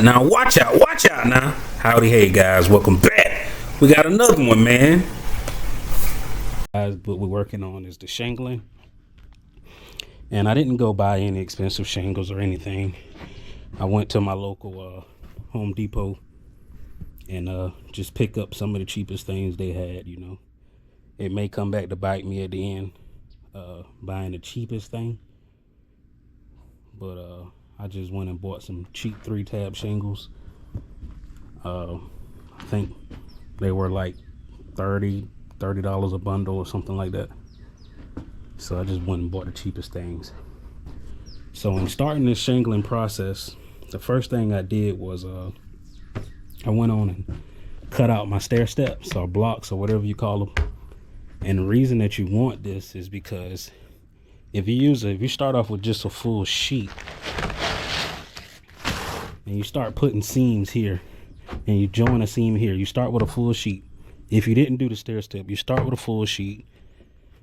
Now watch out now. Howdy, hey guys, welcome back. We got another one, man. Guys, what we're working on is the shingling. And I didn't go buy any expensive shingles or anything. I went to my local Home Depot and just pick up some of the cheapest things they had, you know. It may come back to bite me at the end, buying the cheapest thing. But I just went and bought some cheap 3-tab shingles. I think they were like $30 a bundle or something like that. So I just went and bought the cheapest things. So in starting this shingling process, the first thing I did was I went on and cut out my stair steps or blocks or whatever you call them. And the reason that you want this is because if you start off with just a full sheet and you start putting seams here and you join a seam here, you start with a full sheet. If you didn't do the stair step, you start with a full sheet.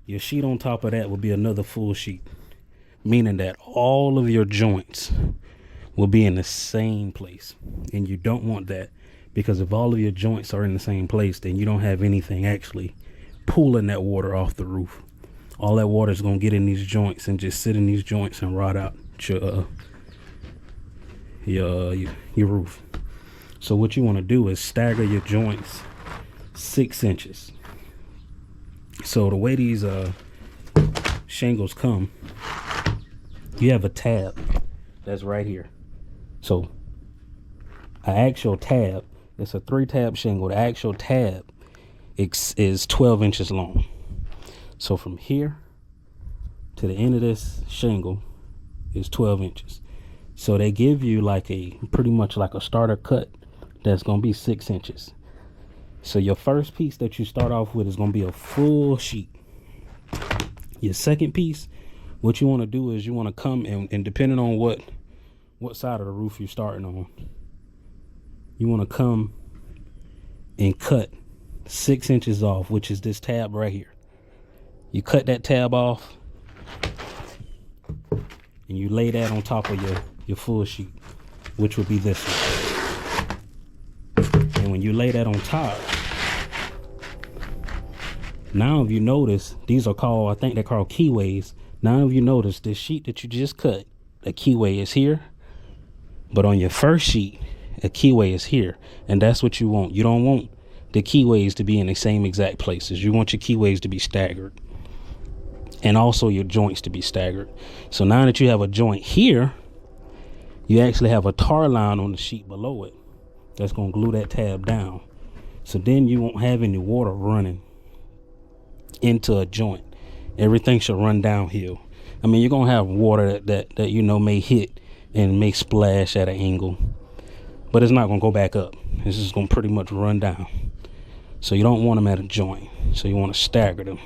Your sheet on top of that will be another full sheet, meaning that all of your joints will be in the same place. And you don't want that, because if all of your joints are in the same place, then you don't have anything actually pulling that water off the roof. All that water is going to get in these joints and just sit in these joints and rot out your roof. So what you want to do is stagger your joints 6 inches. So the way these shingles come, you have a tab that's right here. So an actual tab, it's a 3-tab shingle. The actual tab is 12 inches long. So from here to the end of this shingle is 12 inches. So they give you like pretty much like a starter cut that's going to be 6 inches. So your first piece that you start off with is going to be a full sheet. Your second piece, what you want to do is you want to come and depending on what side of the roof you're starting on, you want to come and cut 6 inches off, which is this tab right here. You cut that tab off and you lay that on top of your full sheet, which would be this one. And when you lay that on top, now if you notice, these are called, I think they're called keyways. Now if you notice, this sheet that you just cut, the keyway is here. But on your first sheet, a keyway is here. And that's what you want. You don't want the keyways to be in the same exact places. You want your keyways to be staggered. And also your joints to be staggered. So now that you have a joint here, you actually have a tar line on the sheet below it that's going to glue that tab down. So then you won't have any water running into a joint. Everything should run downhill. I mean, you're going to have water that you know may hit and may splash at an angle, but it's not going to go back up. It's just going to pretty much run down. So you don't want them at a joint. So you want to stagger them.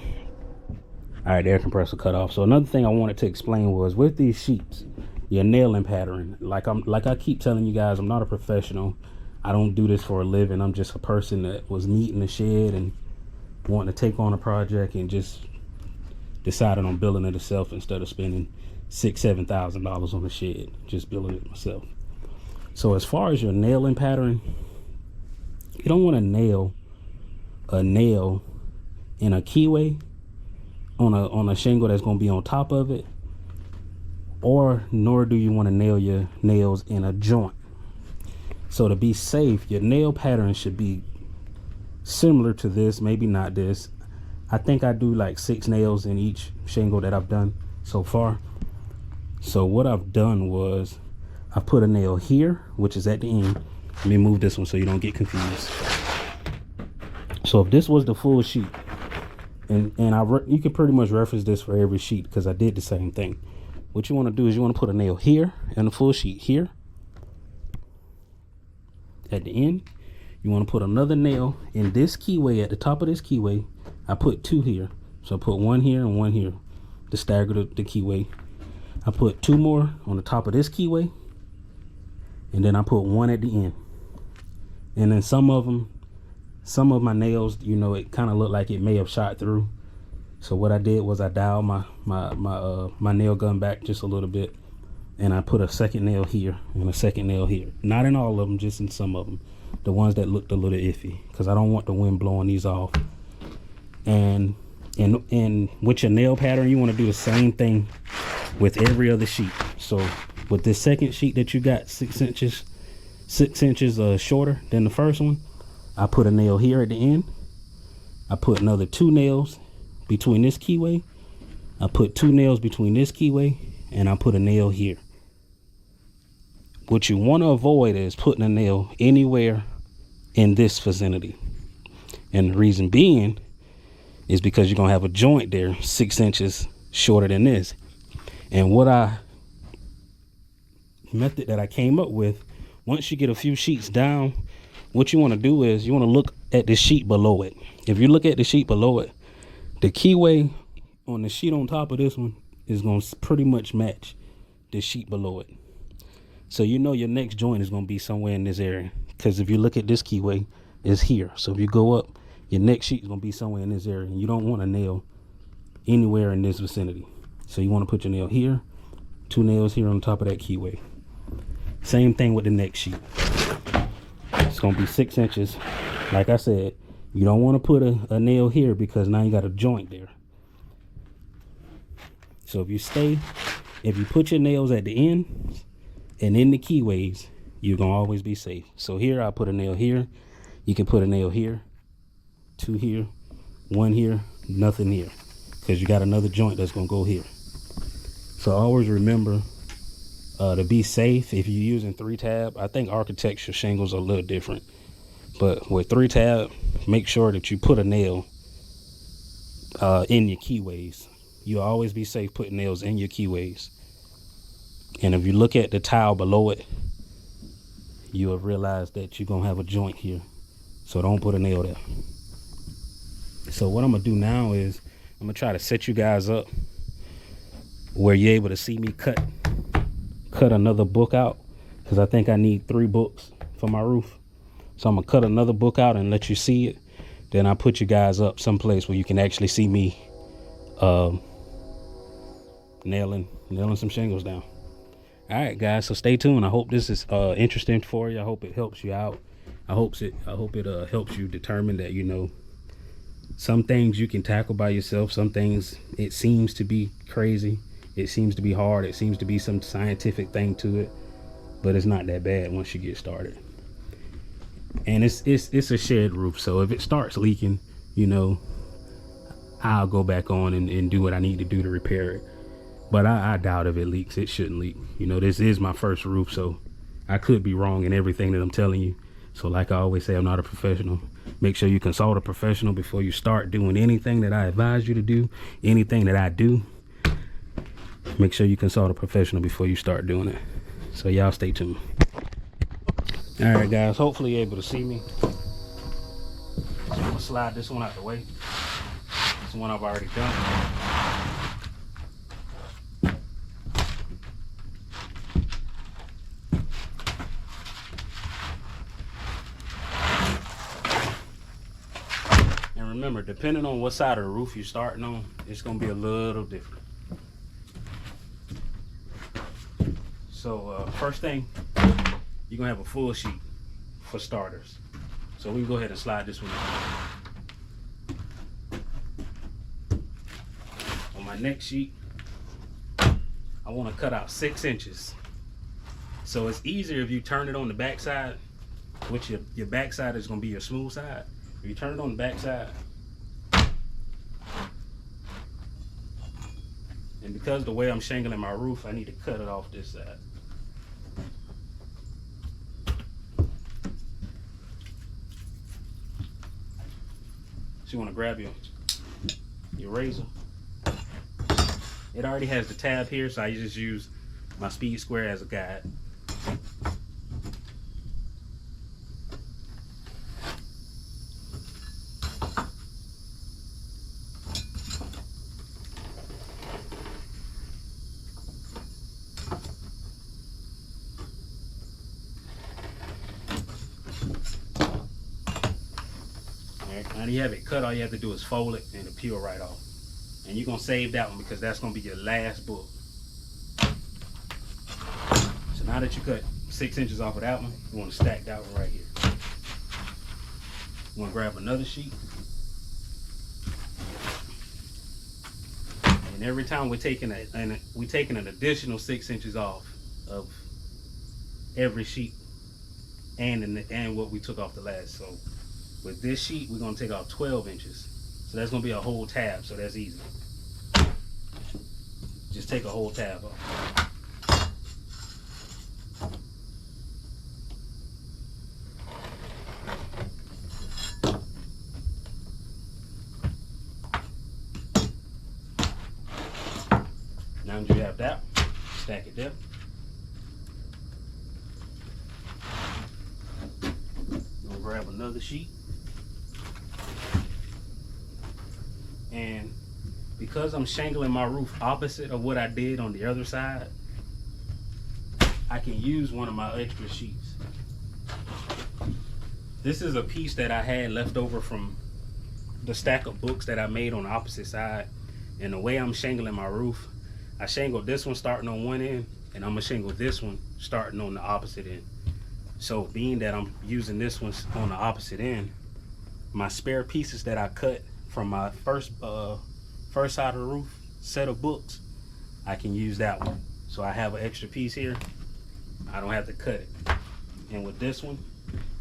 All right, air compressor cut off. So another thing I wanted to explain was with these sheets, your nailing pattern. Like I keep telling you guys, I'm not a professional. I don't do this for a living. I'm just a person that was neat in the shed and wanting to take on a project and just decided on building it itself instead of spending $6,000-7,000 on the shed, just building it myself. So as far as your nailing pattern, you don't want to nail a nail in a keyway on a shingle that's going to be on top of it, nor do you want to nail your nails in a joint. So to be safe, your nail pattern should be similar to this, maybe not this. I think I do like 6 nails in each shingle that I've done so far. So what I've done was I put a nail here, which is at the end. Let me move this one so you don't get confused. So if this was the full sheet, and you can pretty much reference this for every sheet because I did the same thing. What you want to do is you want to put a nail here and a full sheet here. At the end, you want to put another nail in this keyway at the top of this keyway. I put 2 here. So I put 1 here and 1 here to stagger the keyway. I put 2 more on the top of this keyway. And then I put 1 at the end. And then some of my nails, you know, it kind of looked like it may have shot through. So what I did was I dialed my nail gun back just a little bit and I put a second nail here and a second nail here. Not in all of them, just in some of them. The ones that looked a little iffy, because I don't want the wind blowing these off. And with your nail pattern, you want to do the same thing with every other sheet. So with this second sheet that you got 6 inches shorter than the first one, I put a nail here at the end. I put another 2 nails between this keyway. I put 2 nails between this keyway, and I put a nail here. What you want to avoid is putting a nail anywhere in this vicinity. And the reason being is because you're going to have a joint there 6 inches shorter than this. And method that I came up with, once you get a few sheets down, what you want to do is you want to look at the sheet below it. If you look at the sheet below it, the keyway on the sheet on top of this one is going to pretty much match the sheet below it. So you know your next joint is going to be somewhere in this area, because if you look at this keyway, it's here. So if you go up, your next sheet is going to be somewhere in this area, and you don't want a nail anywhere in this vicinity. So you want to put your nail here, 2 nails here on top of that keyway. Same thing with the next sheet. It's going to be 6 inches. Like I said, you don't want to put a nail here because now you got a joint there. So if you put your nails at the end and in the keyways, you're going to always be safe. So here I put a nail here. You can put a nail here, 2 here, 1 here, nothing here, because you got another joint that's going to go here. So always remember to be safe. If you're using 3-tab, I think architecture shingles are a little different, but with 3-tab, make sure that you put a nail in your keyways. You'll always be safe putting nails in your keyways. And if you look at the tile below it, you'll realize that you're gonna have a joint here, so don't put a nail there. So what I'm gonna do now is I'm gonna try to set you guys up where you're able to see me cut another book out, because I think I need 3 books for my roof. So I'm gonna cut another book out and let you see it. Then I'll put you guys up someplace where you can actually see me nailing some shingles down. All right, guys, so stay tuned. I hope this is interesting for you. I hope it helps you out. I hope it helps you determine that, you know, some things you can tackle by yourself. Some things, it seems to be crazy, it seems to be hard, it seems to be some scientific thing to it, but it's not that bad once you get started. And it's a shed roof, so if it starts leaking, you know, I'll go back on and do what I need to do to repair it. But I doubt if it leaks, it shouldn't leak. You know, this is my first roof, so I could be wrong in everything that I'm telling you. So like I always say, I'm not a professional. Make sure you consult a professional before you start doing anything that I advise you to do. Anything that I do, make sure you consult a professional before you start doing it. So y'all stay tuned. All right, guys, hopefully you're able to see me. So I'm gonna slide this one out the way. This one I've already done. And remember, depending on what side of the roof you're starting on, it's gonna be a little different. So first thing, you're gonna have a full sheet for starters. So we can go ahead and slide this one in. On my next sheet, I want to cut out 6 inches. So it's easier if you turn it on the back side, which your back side is gonna be your smooth side. If you turn it on the back side, and because the way I'm shingling my roof, I need to cut it off this side. So you want to grab your razor. It already has the tab here, so I just use my speed square as a guide. Now you have it cut, all you have to do is fold it and it'll peel right off. And you're gonna save that one because that's gonna be your last book. Now that you cut 6 inches off of that one, you want to stack that one right here. You want to grab another sheet. And every time we're taking an additional 6 inches off of every sheet and what we took off the last. So with this sheet, we're gonna take off 12 inches. So that's gonna be a whole tab, so that's easy. Just take a whole tab off. Now that you have that, stack it there. You'll grab another sheet. And because I'm shingling my roof opposite of what I did on the other side, I can use one of my extra sheets. This is a piece that I had left over from the stack of books that I made on the opposite side. And the way I'm shingling my roof, I shingled this one starting on one end, and I'm gonna shingle this one starting on the opposite end. So being that I'm using this one on the opposite end, my spare pieces that I cut from my first side of the roof set of books, I can use that one. So I have an extra piece here. I don't have to cut it. And with this one,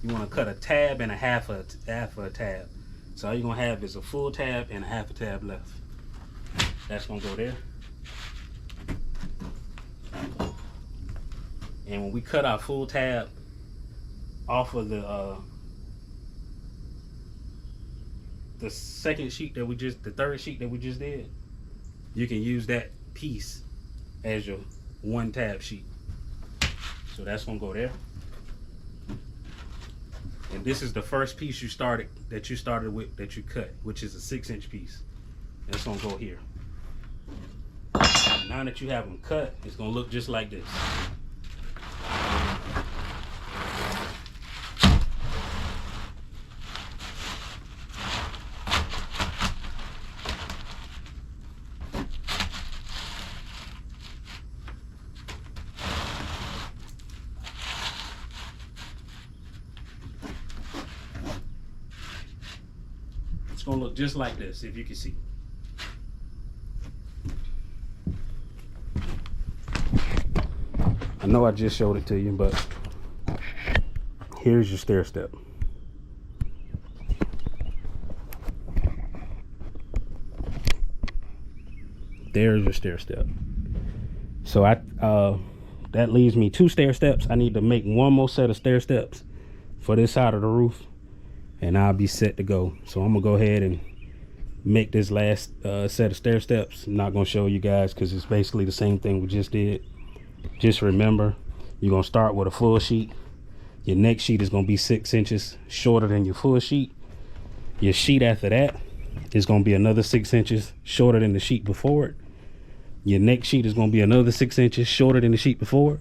you want to cut a tab and a half of a tab. So all you're gonna have is a full tab and a half a tab left. That's gonna go there. And when we cut our full tab off of the second sheet that the third sheet that we just did, you can use that piece as your one tab sheet. So that's gonna go there. And this is the first piece you started with, that you cut, which is a 6-inch piece. That's gonna go here. Now that you have them cut, it's gonna look just like this. It's gonna look just like this, if you can see. I know I just showed it to you, but here's your stair step. There's your stair step. So that leaves me 2 stair steps. I need to make one more set of stair steps for this side of the roof, and I'll be set to go. So I'm gonna go ahead and make this last set of stair steps. I'm not gonna show you guys because it's basically the same thing we just did. Just remember, you're gonna start with a full sheet. Your next sheet is gonna be 6 inches shorter than your full sheet. Your sheet after that is gonna be another 6 inches shorter than the sheet before it. Your next sheet is gonna be another 6 inches shorter than the sheet before.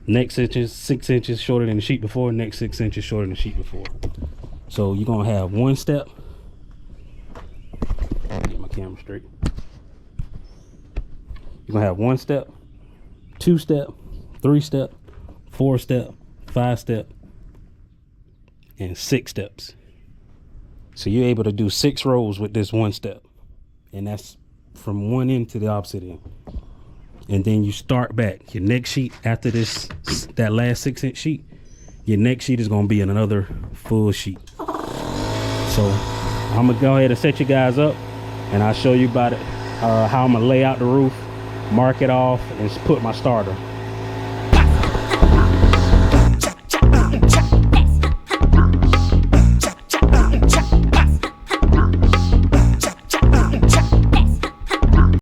Next 6 inches shorter than the sheet before. Next 6 inches shorter than the sheet before. So you're gonna have one step. Get my camera straight. You're gonna have 1 step, 2 step, 3 step, 4 step, 5 step, and 6 steps. So you're able to do 6 rows with this 1 step, and that's from one end to the opposite end. And then you start back. Your next sheet after that last 6-inch sheet, your next sheet is gonna be another full sheet. So I'm gonna go ahead and set you guys up, and I'll show you about it, how I'm gonna lay out the roof, mark it off, and put my starter.